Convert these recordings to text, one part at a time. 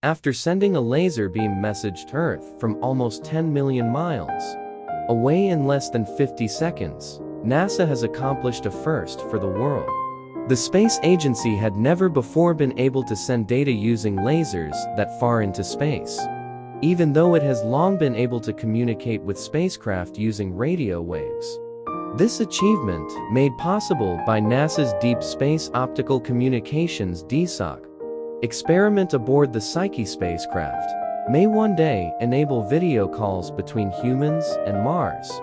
after sending a laser beam message to Earth from almost 10 million miles away in less than 50 seconds, NASA has accomplished a first for the world. The space agency had never before been able to send data using lasers that far into space, even though it has long been able to communicate with spacecraft using radio waves. This achievement, made possible by NASA's Deep Space Optical Communications (DSOC) experiment aboard the Psyche spacecraft, may one day enable video calls between humans and Mars.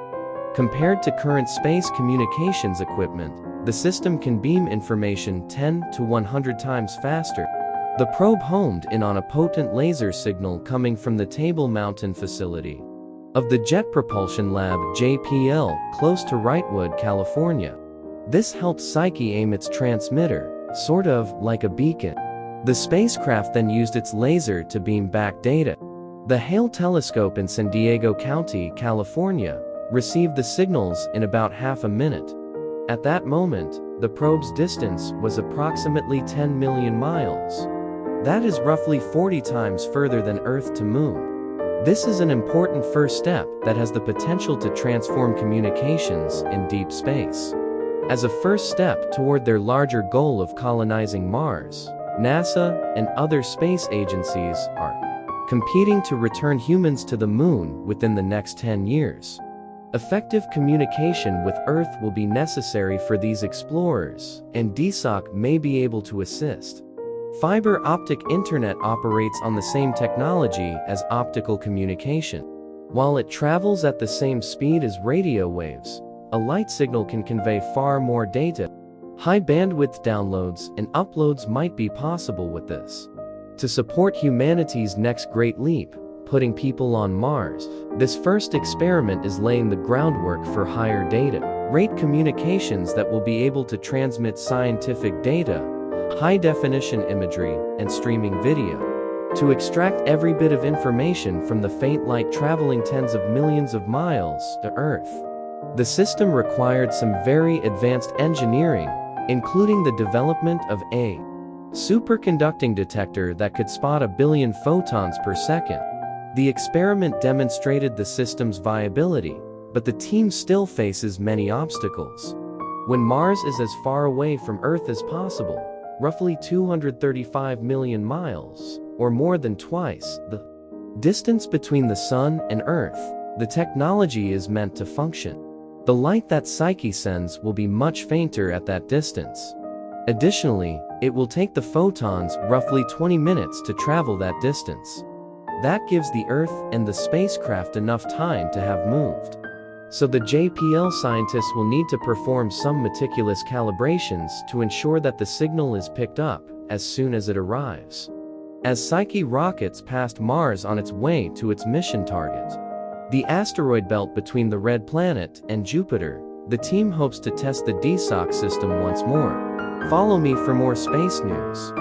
Compared to current space communications equipment, the system can beam information 10 to 100 times faster. The probe homed in on a potent laser signal coming from the Table Mountain facility of the Jet Propulsion Lab (JPL) close to Wrightwood, California. This helped Psyche aim its transmitter, sort of like a beacon. The spacecraft then used its laser to beam back data. The Hale telescope in San Diego County, California, received the signals in about half a minute. At that moment, the probe's distance was approximately 10 million miles. That is roughly 40 times further than Earth to Moon. This is an important first step that has the potential to transform communications in deep space. As a first step toward their larger goal of colonizing Mars, NASA and other space agencies are competing to return humans to the Moon within the next 10 years. Effective communication with Earth will be necessary for these explorers, and DSOC may be able to assist. Fiber optic internet operates on the same technology as optical communication. While it travels at the same speed as radio waves, a light signal can convey far more data. High bandwidth downloads and uploads might be possible with this. To support humanity's next great leap, putting people on Mars, this first experiment is laying the groundwork for higher data rate communications that will be able to transmit scientific data, high-definition imagery, and streaming video. To extract every bit of information from the faint light traveling tens of millions of miles to Earth. The system required some very advanced engineering, including the development of a superconducting detector that could spot 1 billion photons per second. The experiment demonstrated the system's viability, but the team still faces many obstacles. When Mars is as far away from Earth as possible, roughly 235 million miles, or more than twice the distance between the Sun and Earth, the technology is meant to function. The light that Psyche sends will be much fainter at that distance. Additionally, it will take the photons roughly 20 minutes to travel that distance. That gives the Earth and the spacecraft enough time to have moved. So the JPL scientists will need to perform some meticulous calibrations to ensure that the signal is picked up as soon as it arrives. As Psyche rockets past Mars on its way to its mission target, the asteroid belt between the Red Planet and Jupiter, the team hopes to test the DSOC system once more. Follow me for more space news.